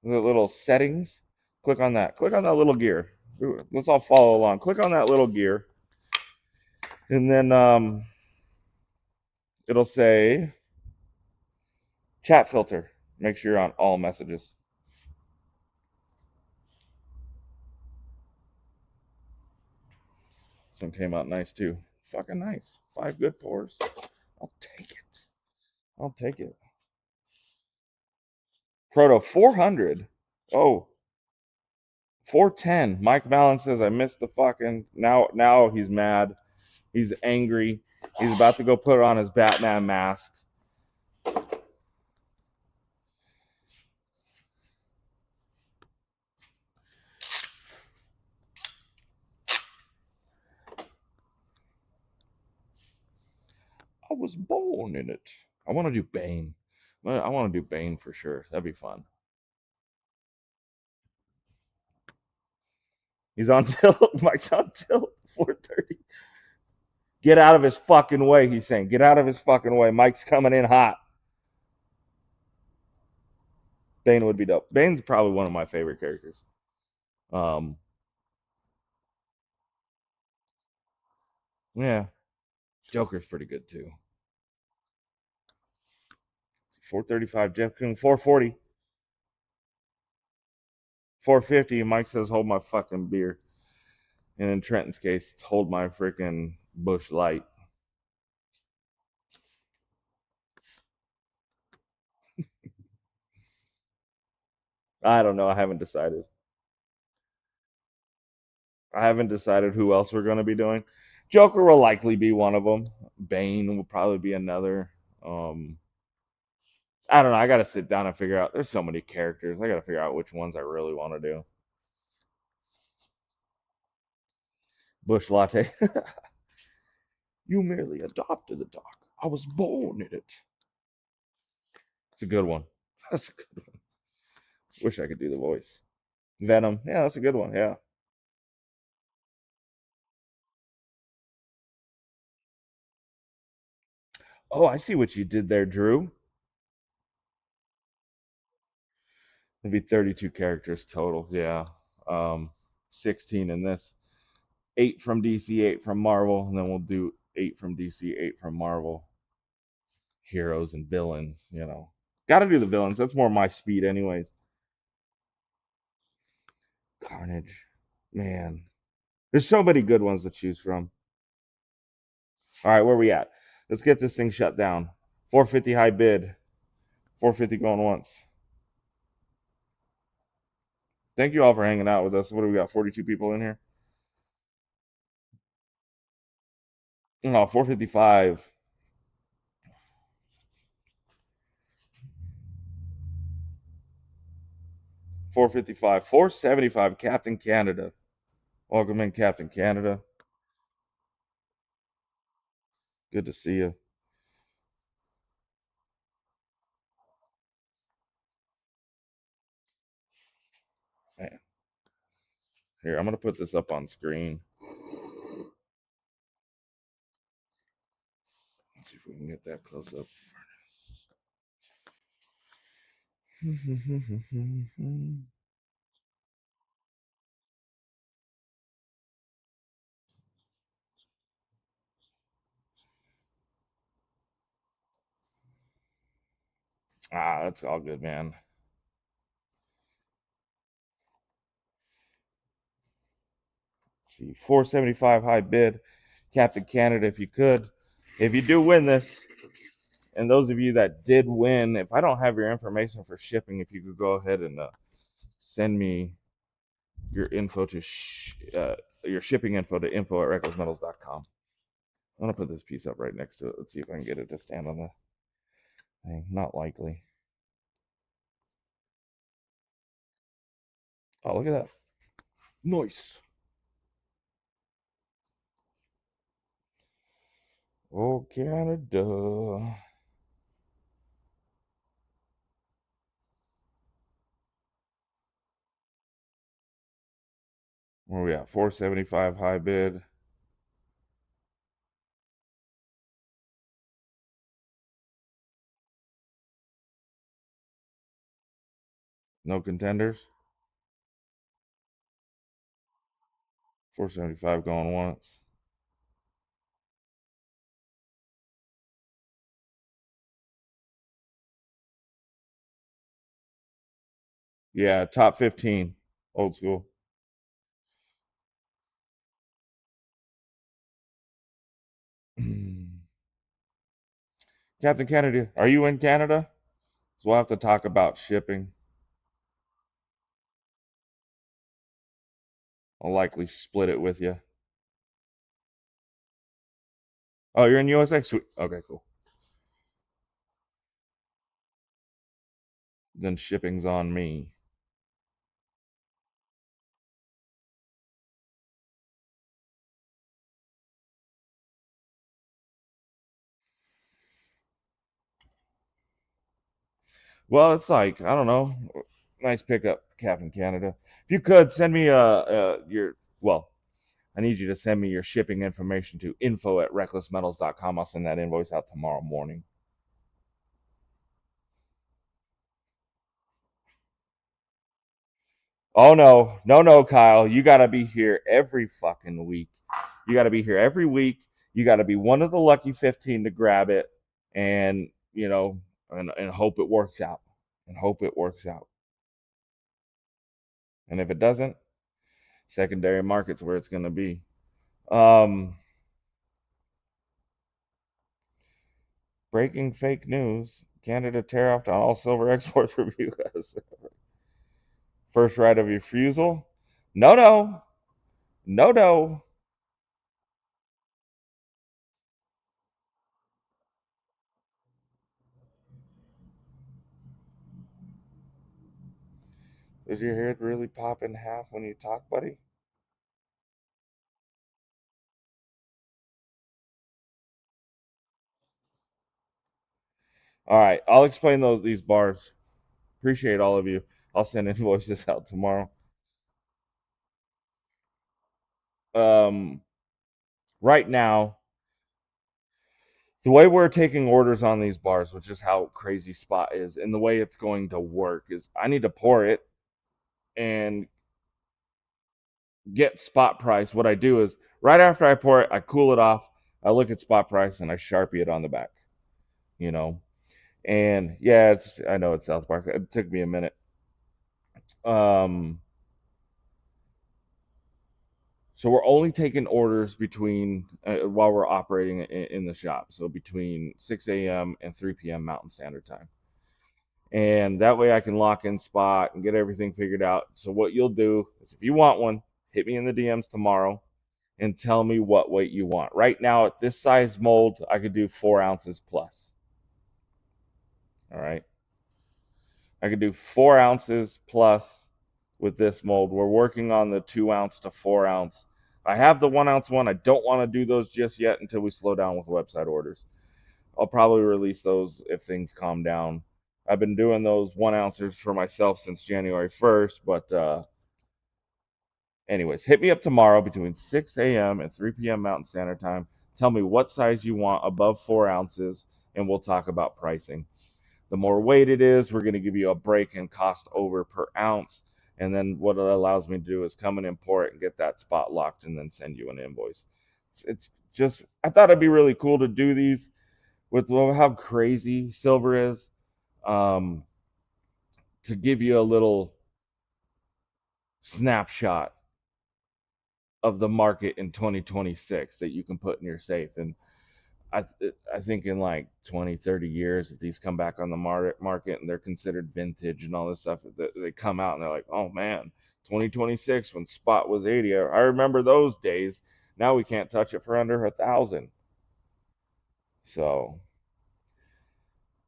The little settings? Click on that. Click on that little gear. Let's all follow along. Click on that little gear. And then it'll say chat filter. Make sure you're on all messages. This one came out nice too. Fucking nice. 5 good pours. I'll take it. I'll take it. Proto 400. Oh, 410. Mike Mallon says I missed the fucking. Now he's mad. He's angry. He's about to go put on his Batman mask. I was born in it. I want to do Bane. I want to do Bane for sure. That'd be fun. He's on tilt. Mike's on tilt. 430. Get out of his fucking way, he's saying. Get out of his fucking way. Mike's coming in hot. Bane would be dope. Bane's probably one of my favorite characters. Yeah. Joker's pretty good too. 435, Jeff Coon, 440. 450, Mike says, hold my fucking beer. And in Trenton's case, it's hold my freaking Bush Light. I don't know. I haven't decided. I haven't decided who else we're going to be doing. Joker will likely be one of them. Bane will probably be another. I don't know. I got to sit down and figure out. There's so many characters. I got to figure out which ones I really want to do. Bush Latte. You merely adopted the dog. I was born in it. It's a good one. That's a good one. Wish I could do the voice. Venom. Yeah, that's a good one. Yeah. Oh, I see what you did there, Drew. It'd be 32 characters total. Yeah. 16 in this. 8 from DC, 8 from Marvel, and then we'll do 8 from DC, 8 from Marvel. Heroes and villains, you know. Got to do the villains. That's more my speed, anyways. Carnage. Man. There's so many good ones to choose from. All right, where we at? Let's get this thing shut down. 450 high bid. 450 going once. Thank you all for hanging out with us. What do we got? 42 people in here? Oh, 455. 455. 475. Captain Canada. Welcome in, Captain Canada. Good to see you. Man. Here, I'm going to put this up on screen. Let's see if we can get that close up. That's all good, man. Let's see, 475 high bid. Captain Canada, if you could. If you do win this, and those of you that did win, if I don't have your information for shipping, if you could go ahead and send me your info to your shipping info to info@recklessmetals.com. I'm gonna put this piece up right next to it. Let's see if I can get it to stand on the thing. Not likely. Oh, look at that. Nice. Oh, Canada. Where we at? 475 high bid. No contenders. 475 going once. Yeah, top 15. Old school. Captain Kennedy, are you in Canada? So we'll have to talk about shipping. I'll likely split it with you. Oh, you're in USA? Sweet. Okay, cool. Then shipping's on me. Well, it's like, I don't know. Nice pickup, Captain Canada. If you could send me I need you to send me your shipping information to info@recklessmetals.com. I'll send that invoice out tomorrow morning. Oh no, Kyle. You gotta be here every fucking week. You gotta be here every week. You gotta be one of the lucky 15 to grab it, and and hope it works out. And hope it works out. And if it doesn't, secondary market's where it's gonna be. Breaking fake news: Canada tariffed on all silver exports from U.S. First right of refusal? No. Does your head really pop in half when you talk, buddy? All right, I'll explain these bars. Appreciate all of you. I'll send invoices out tomorrow. Um, right now, The way we're taking orders on these bars, which is how crazy Spot is, and the way it's going to work is I need to pour it and get spot price. What I do is right after I pour it, I cool it off, I look at spot price, and I Sharpie it on the back, you know. And yeah, I know it's South Park. It took me a minute. Um, so we're only taking orders between while we're operating in the shop. So between 6 a.m. and 3 p.m. Mountain Standard Time. And that way I can lock in spot and get everything figured out. So what you'll do is if you want one, hit me in the DMs tomorrow and tell me what weight you want. Right now at this size mold, I could do 4 ounces plus. All right. I could do 4 ounces plus with this mold. We're working on the 2 ounce to 4 ounce. I have the 1 ounce one. I don't want to do those just yet until we slow down with website orders. I'll probably release those if things calm down. I've been doing those 1 ounces for myself since January 1st, but anyways, hit me up tomorrow between 6 a.m. and 3 p.m. Mountain Standard Time. Tell me what size you want above 4 ounces, and we'll talk about pricing. The more weight it is, we're going to give you a break in cost over per ounce. And then what it allows me to do is come and import and get that spot locked and then send you an invoice. It's just, I thought it'd be really cool to do these with how crazy silver is, to give you a little snapshot of the market in 2026 that you can put in your safe. And I think in like 20, 30 years, if these come back on the market and they're considered vintage and all this stuff, they come out and they're like, oh man, 2026 when spot was 80. I remember those days. Now we can't touch it for under 1,000. So,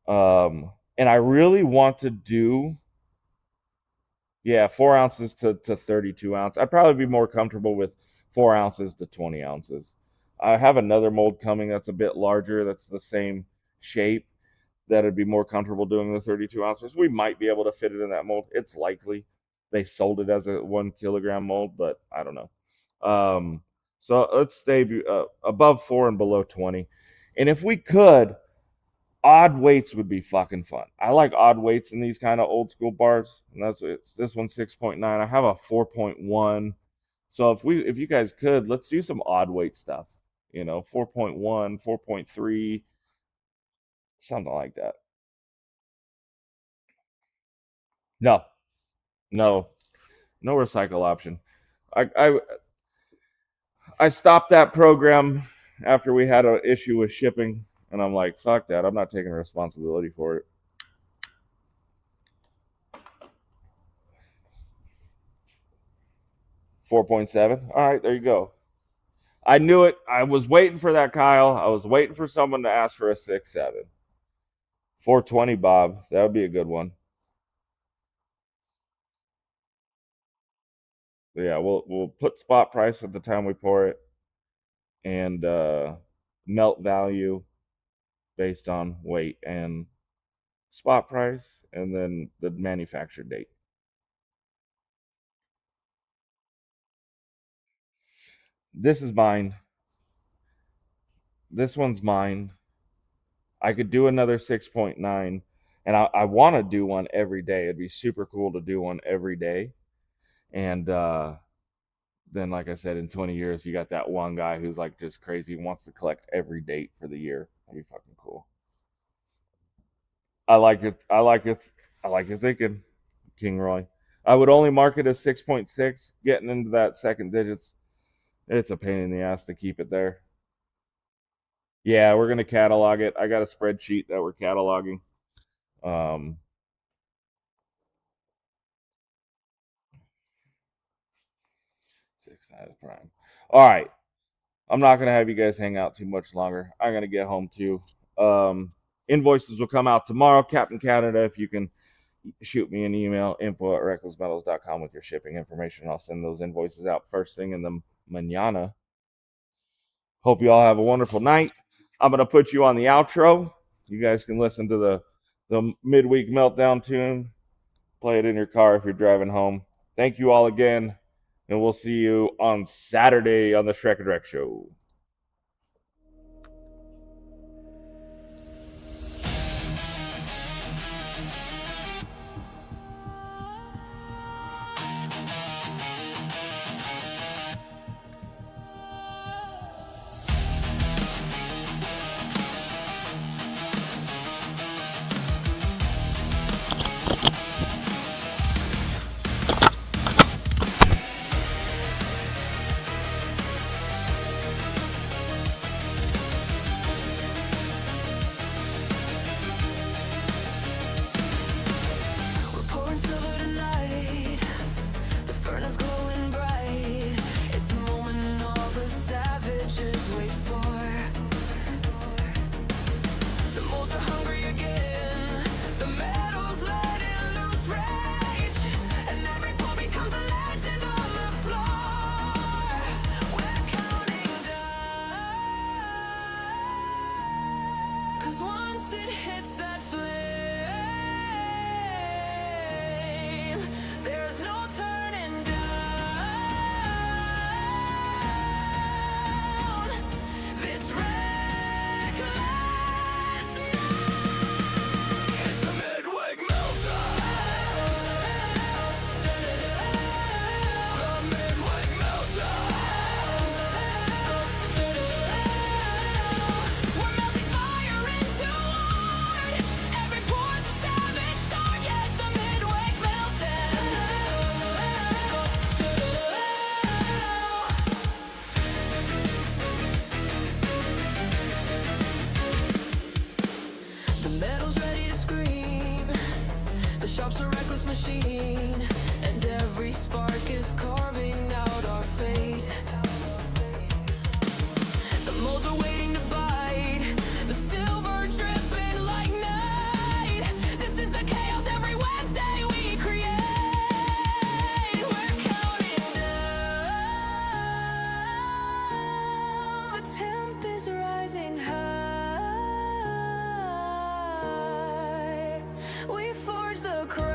and I really want to do, yeah, 4 ounces to 32 ounce. I'd probably be more comfortable with 4 ounces to 20 ounces. I have another mold coming that's a bit larger, that's the same shape, that'd be more comfortable doing the 32 ounces. We might be able to fit it in that mold. It's likely. They sold it as a 1 kilogram mold, but I don't know. So let's stay above 4 and below 20. And if we could, odd weights would be fucking fun. I like odd weights in these kind of old school bars. And this one's 6.9. I have a 4.1. So if you guys could, let's do some odd weight stuff. 4.1, 4.3, something like that. No, no, no recycle option. I I, I stopped that program after we had an issue with shipping, and I'm like, fuck that. I'm not taking responsibility for it. 4.7. All right, there you go. I knew it. I was waiting for that, Kyle. I was waiting for someone to ask for a 6.7. 420, Bob. That would be a good one. But yeah, we'll put spot price at the time we pour it, and melt value based on weight and spot price, and then the manufacture date. This is mine. This one's mine. I could do another 6.9, and I want to do one every day. It'd be super cool to do one every day. And then, like I said, in 20 years, you got that one guy who's like just crazy, wants to collect every date for the year. That'd be fucking cool. I like it. I like it. I like your thinking, King Roy. I would only mark it as 6.6. Getting into that second digits, it's a pain in the ass to keep it there. Yeah, we're gonna catalog it. I got a spreadsheet that we're cataloging. Um, 6 prime. All right, I'm not gonna have you guys hang out too much longer. I'm gonna get home too. Invoices will come out tomorrow. Captain Canada, if you can shoot me an email, info@recklessmetals.com with your shipping information. I'll send those invoices out first thing in the manana. Hope you all have a wonderful night. I'm going to put you on the outro. You guys can listen to the Midweek Meltdown tune. Play it in your car if you're driving home. Thank you all again, and we'll see you on Saturday on the Shrek and Rec Show. once it hits that flame, there's no turning down. This reckless night, it's the Midweek Meltdown. The Midweek Meltdown. We're melting fire into art. Every pore's a savage target. The Midweek Meltdown. The metal's ready to scream. The sharp's a reckless machine, and every spark is carving out our fate. The molds are waiting to bite, the silver dripping like night. This is the chaos every Wednesday we create. We're counting down. The temp is rising high. We forge the craft.